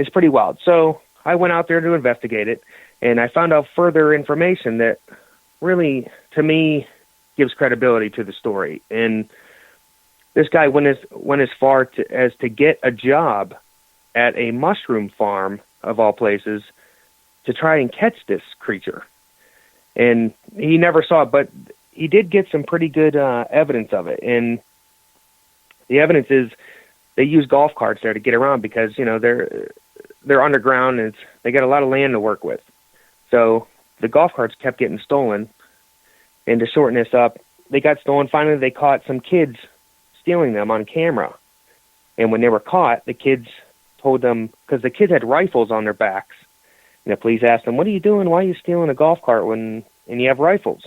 it's pretty wild. So I went out there to investigate it, and I found out further information that really, to me, gives credibility to the story. And this guy went as far as to get a job at a mushroom farm, of all places, to try and catch this creature. And he never saw it, but he did get some pretty good evidence of it. And the evidence is they use golf carts there to get around because, they're underground and they got a lot of land to work with. So the golf carts kept getting stolen. And to shorten this up, they got stolen. Finally, they caught some kids stealing them on camera. And when they were caught, the kids told them, because the kids had rifles on their backs, and the police asked them, "What are you doing? Why are you stealing a golf cart and you have rifles?"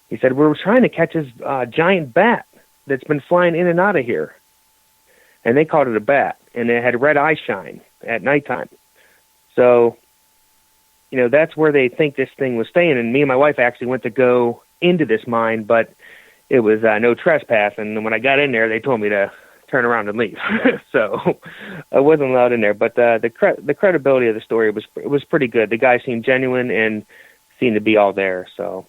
He said, "We were trying to catch this giant bat that's been flying in and out of here." And they called it a bat, and it had red eye shine at nighttime. So, that's where they think this thing was staying. And me and my wife actually went to go into this mine, but it was no trespass. And when I got in there, they told me to turn around and leave. So I wasn't allowed in there. But the credibility of the story was pretty good. The guy seemed genuine and seemed to be all there. So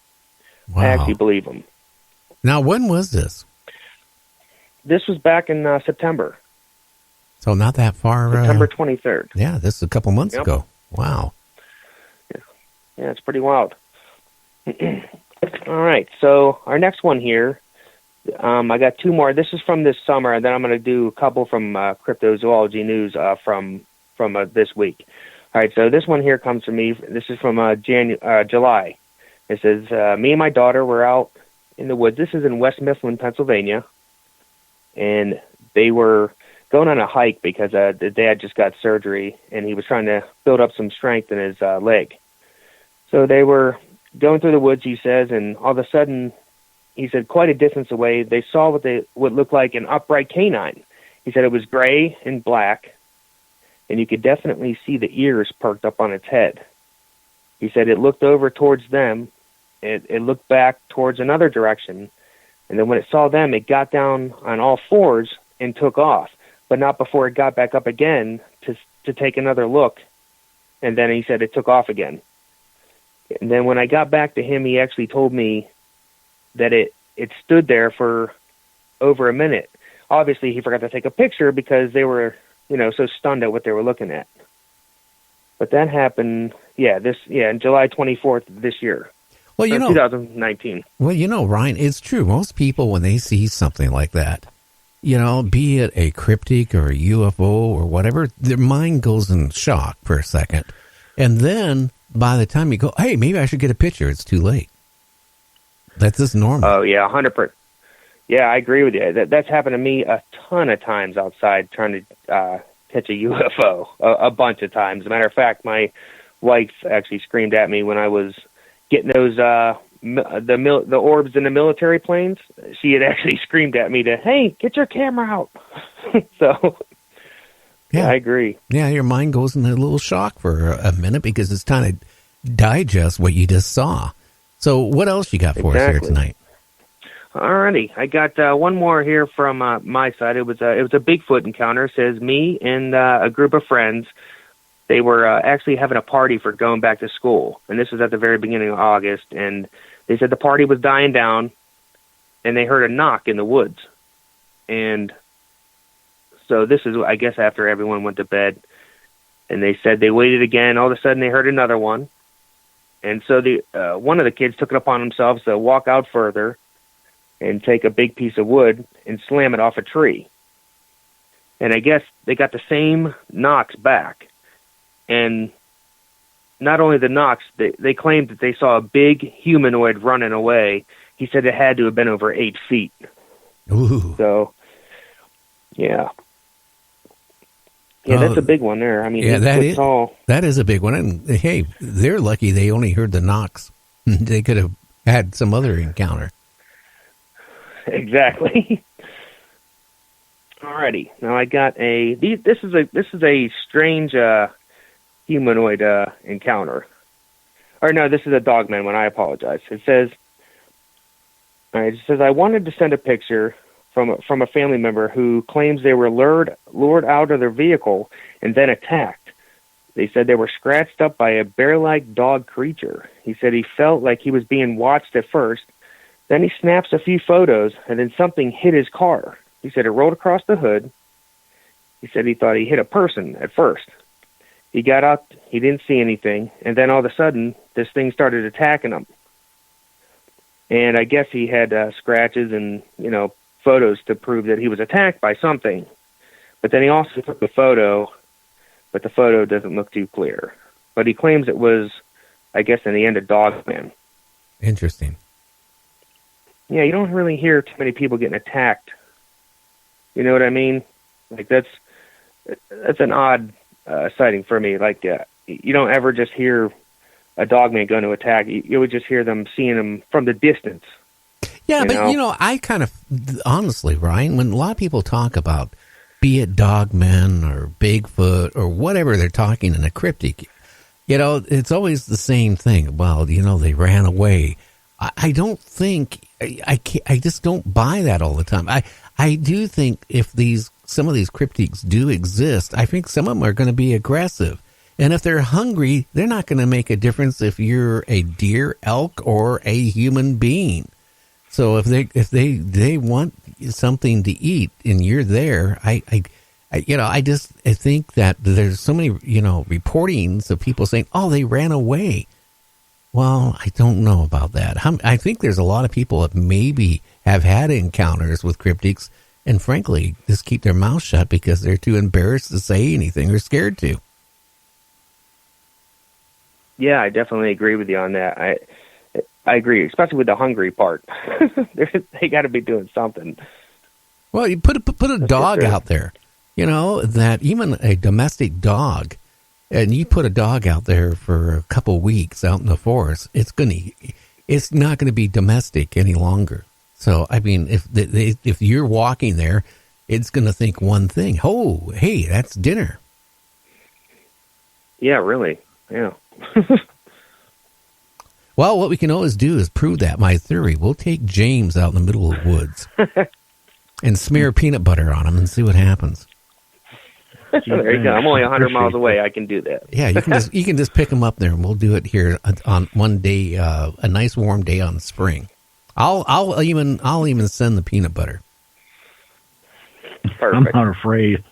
wow. I actually believe him. Now, when was this? This was back in September. So not that far. September 23rd. Yeah, this is a couple months ago. Wow. Yeah, it's pretty wild. All right, so our next one here, I got two more. This is from this summer, and then I'm going to do a couple from Cryptozoology News from this week. All right, so this one here comes from me. This is from July. It says, me and my daughter were out in the woods. This is in West Mifflin, Pennsylvania, and they were going on a hike because the dad just got surgery, and he was trying to build up some strength in his leg. So they were going through the woods, he says, and all of a sudden, he said, quite a distance away, they saw what looked like an upright canine. He said it was gray and black, and you could definitely see the ears perked up on its head. He said it looked over towards them, it looked back towards another direction, and then when it saw them, it got down on all fours and took off, but not before it got back up again to take another look, and then he said it took off again. And then when I got back to him, he actually told me that it stood there for over a minute. Obviously, he forgot to take a picture because they were, so stunned at what they were looking at. But that happened, in July 24th this year. Well, 2019. Well, Ryan, it's true. Most people, when they see something like that, be it a cryptic or a UFO or whatever, their mind goes in shock for a second. And then by the time you go, hey, maybe I should get a picture, it's too late. That's just normal. Oh, yeah, 100%. Yeah, I agree with you. That's happened to me a ton of times outside trying to catch a UFO, a bunch of times. As a matter of fact, my wife actually screamed at me when I was getting those the orbs in the military planes. She had actually screamed at me hey, get your camera out. So, yeah, I agree. Yeah, your mind goes in a little shock for a minute because it's trying to digest what you just saw. So what else you got for us here tonight? Alrighty, I got one more here from my side. It was a Bigfoot encounter. It says me and a group of friends, they were actually having a party for going back to school, and this was at the very beginning of August, and they said the party was dying down, and they heard a knock in the woods. And so this is, I guess, after everyone went to bed, and they said they waited again. All of a sudden, they heard another one. And so one of the kids took it upon themselves to walk out further and take a big piece of wood and slam it off a tree. And I guess they got the same knocks back. And not only the knocks, they claimed that they saw a big humanoid running away. He said it had to have been over 8 feet. Ooh. So, yeah. Yeah, that's a big one there. I mean, yeah, that is a big one. And hey, they're lucky they only heard the knocks. They could have had some other encounter. Exactly. Alrighty. Now I got this is a strange humanoid encounter. Or no, this is a dogman one. I apologize. It says I wanted to send a picture from a family member who claims they were lured out of their vehicle and then attacked. They said they were scratched up by a bear-like dog creature. He said he felt like he was being watched at first. Then he snaps a few photos, and then something hit his car. He said it rolled across the hood. He said he thought he hit a person at first. He got out, he didn't see anything, and then all of a sudden, this thing started attacking him. And I guess he had scratches and, photos to prove that he was attacked by something. But then he also took a photo, but the photo doesn't look too clear. But he claims it was, I guess, in the end, a Dogman. Interesting. Yeah, you don't really hear too many people getting attacked. You know what I mean? Like, that's an odd sighting for me. Like, you don't ever just hear a Dogman going to attack. You would just hear them seeing him from the distance. Yeah, I kind of, honestly, Ryan, when a lot of people talk about, be it Dogmen or Bigfoot or whatever they're talking in a cryptic, it's always the same thing. Well, they ran away. I don't think, I just don't buy that all the time. I do think if some of these cryptids do exist, I think some of them are going to be aggressive. And if they're hungry, they're not going to make a difference if you're a deer, elk, or a human being. So if they want something to eat and you're there, I think that there's so many, reportings of people saying, oh, they ran away. Well, I don't know about that. I think there's a lot of people that maybe have had encounters with cryptids and frankly just keep their mouth shut because they're too embarrassed to say anything or scared to. Yeah, I definitely agree with you on that. I agree, especially with the hungry part. They got to be doing something. Well, you put a dog out there, that even a domestic dog, and you put a dog out there for a couple weeks out in the forest, it's not going to be domestic any longer. So, I mean, if you're walking there, it's going to think one thing. Oh, hey, that's dinner. Yeah, really. Yeah. Well, what we can always do is prove that. My theory, we'll take James out in the middle of the woods and smear peanut butter on him and see what happens. There you go. I'm only 100 miles away. I can do that. Yeah, you can just pick him up there, and we'll do it here on one day, a nice warm day on spring. I'll even send the peanut butter. Perfect. I'm not afraid.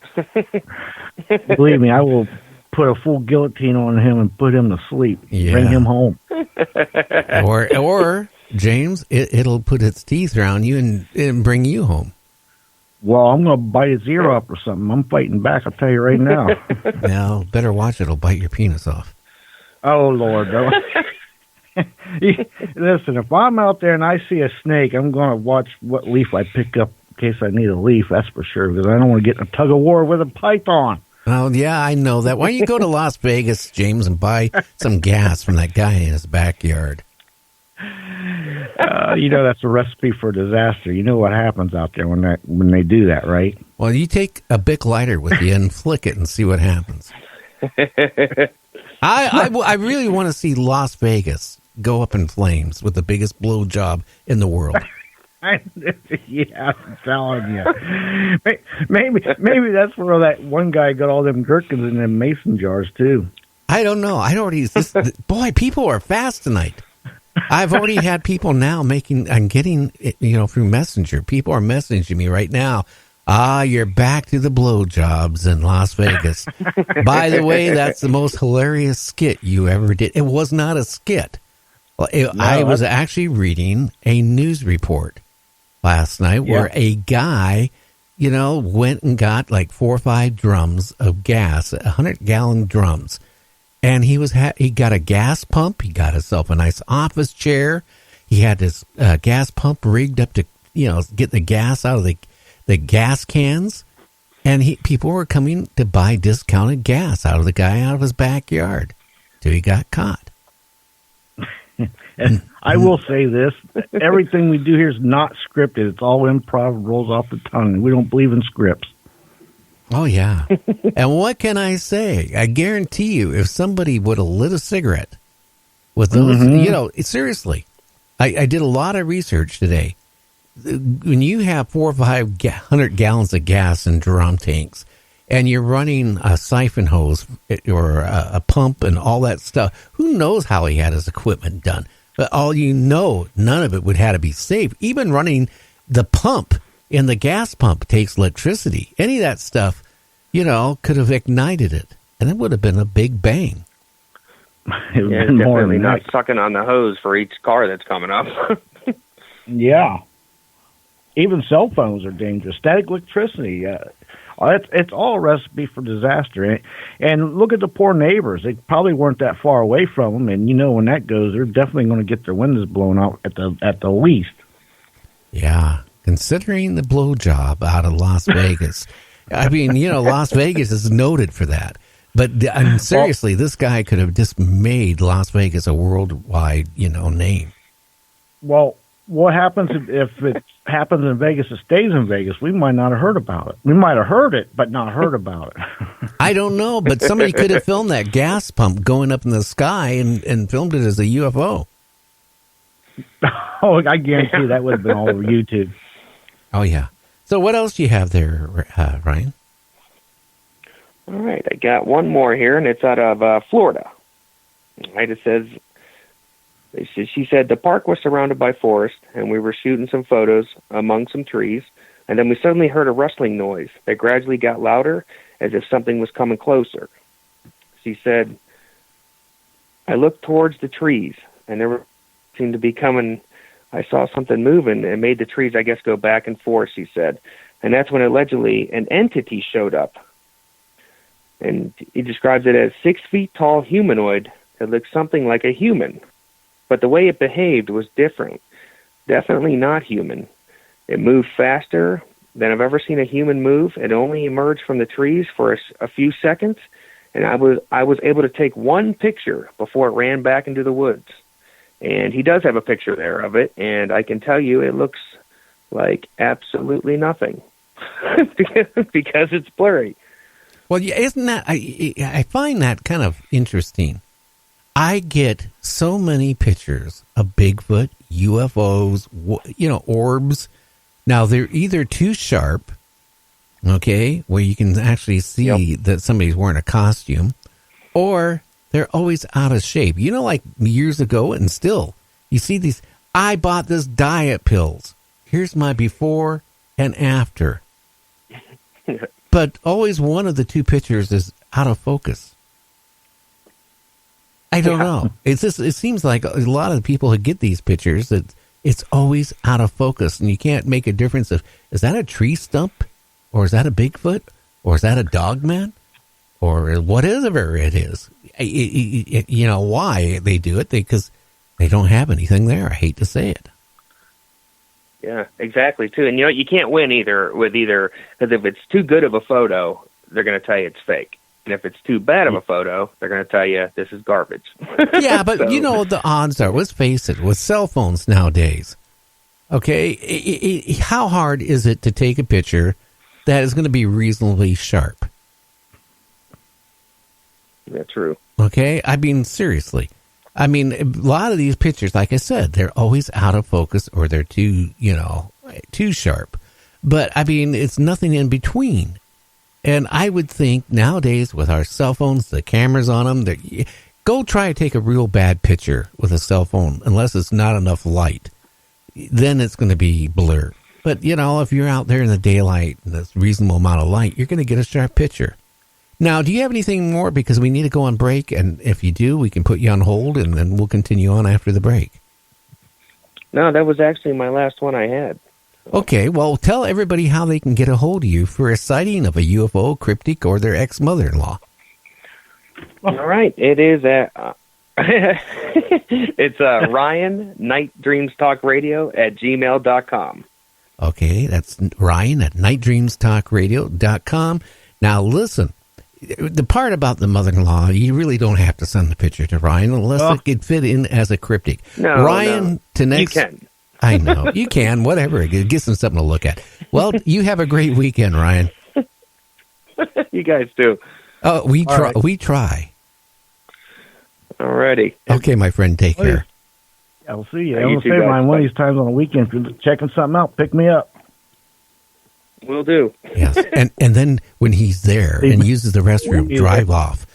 Believe me, I will put a full guillotine on him and put him to sleep. Yeah. Bring him home. Or James, it'll put its teeth around you and bring you home. Well, I'm going to bite its ear up or something. I'm fighting back, I'll tell you right now. Now, better watch it. It'll bite your penis off. Oh, Lord. Listen, if I'm out there and I see a snake, I'm going to watch what leaf I pick up in case I need a leaf, that's for sure, because I don't want to get in a tug of war with a python. Oh, yeah, I know that. Why don't you go to Las Vegas, James, and buy some gas from that guy in his backyard? That's a recipe for disaster. You know what happens out there when they do that, right? Well, you take a Bic lighter with you and flick it and see what happens. I really want to see Las Vegas go up in flames with the biggest blowjob in the world. Yeah, I'm telling you. Maybe that's where that one guy got all them gherkins in them mason jars, too. I don't know. Boy, people are fast tonight. I've already had people now I'm getting, through Messenger. People are messaging me right now. You're back to the blowjobs in Las Vegas. By the way, that's the most hilarious skit you ever did. It was not a skit. I was actually reading a news report last night where a guy, went and got like 4 or 5 drums of gas, 100-gallon drums. And he got a gas pump. He got himself a nice office chair. He had his gas pump rigged up to, get the gas out of the gas cans. And people were coming to buy discounted gas out of the guy out of his backyard till he got caught. And I will say this, everything we do here is not scripted. It's all improv, rolls off the tongue. We don't believe in scripts. Oh, yeah. And what can I say? I guarantee you, if somebody would have lit a cigarette with those, seriously, I did a lot of research today. When you have 400 or 500 gallons of gas in drum tanks, and you're running a siphon hose or a pump and all that stuff. Who knows how he had his equipment done? But all you know, none of it would have to be safe. Even running the pump in the gas pump takes electricity. Any of that stuff, could have ignited it, and it would have been a big bang. Yeah, definitely not sucking on the hose for each car that's coming up. Yeah. Even cell phones are dangerous. Static electricity. It's all a recipe for disaster. And look at the poor neighbors. They probably weren't that far away from them. And when that goes, they're definitely going to get their windows blown out at the least. Yeah. Considering the blowjob out of Las Vegas. I mean, Las Vegas is noted for that. But seriously, this guy could have just made Las Vegas a worldwide, name. Well, what happens if it happens in Vegas, it stays in Vegas? We might not have heard about it. We might have heard it, but not heard about it. I don't know, but somebody could have filmed that gas pump going up in the sky and filmed it as a UFO. Oh, I guarantee that would have been all over YouTube. Oh, yeah. So what else do you have there, Ryan? All right, I got one more here, and it's out of Florida. Right, it says, she said, the park was surrounded by forest, and we were shooting some photos among some trees, and then we suddenly heard a rustling noise that gradually got louder as if something was coming closer. She said, I looked towards the trees, and there seemed to be coming, I saw something moving and made the trees, I guess, go back and forth, she said. And that's when allegedly an entity showed up. And he describes it as 6 feet tall humanoid that looked something like a human. But the way it behaved was different. Definitely not human. It moved faster than I've ever seen a human move. It only emerged from the trees for a few seconds, and I was able to take one picture before it ran back into the woods. And he does have a picture there of it, and I can tell you it looks like absolutely nothing because it's blurry. Well, isn't that, I find that kind of interesting. I get so many pictures of Bigfoot, UFOs, orbs. Now, they're either too sharp, okay, where you can actually see that somebody's wearing a costume, or they're always out of shape. Like years ago, and still, you see these, I bought this diet pills. Here's my before and after. But always one of the two pictures is out of focus. I don't know. It seems like a lot of the people who get these pictures, that it's always out of focus, and you can't make a difference of, is that a tree stump, or is that a Bigfoot, or is that a dog man, or whatever it is. Why they do it? Because they don't have anything there. I hate to say it. Yeah, exactly, too. And, you can't win because if it's too good of a photo, they're going to tell you it's fake. And if it's too bad of a photo, they're going to tell you this is garbage. Yeah, but the odds are, let's face it, with cell phones nowadays, okay, how hard is it to take a picture that is going to be reasonably sharp? That's true. Okay, I mean, seriously. I mean, a lot of these pictures, like I said, they're always out of focus, or they're too sharp. But, I mean, it's nothing in between. And I would think nowadays with our cell phones, the cameras on them, go try to take a real bad picture with a cell phone, unless it's not enough light. Then it's going to be blurred. But, if you're out there in the daylight and there's a reasonable amount of light, you're going to get a sharp picture. Now, do you have anything more? Because we need to go on break, and if you do, we can put you on hold, and then we'll continue on after the break. No, that was actually my last one I had. Okay, well, tell everybody how they can get a hold of you for a sighting of a UFO, cryptic, or their ex-mother-in-law. All right, it is it's Ryan, Night Dreams Talk Radio at gmail.com. Okay, that's Ryan at nightdreamstalkradio.com. Now, listen. The part about the mother-in-law, you really don't have to send the picture to Ryan unless it could fit in as a cryptic. No, Ryan, to next. You can. I know. You can. Whatever. It gives them something to look at. Well, you have a great weekend, Ryan. You guys do. Oh, we try. Right. We try. Alrighty. Okay, my friend. Take care. I'll see you. Hey, I'm you going to too, say, guys. Ryan, one of these times on the weekend, if you're checking something out, pick me up. Will do. Yes, and then when he's there and uses the restroom, drive off.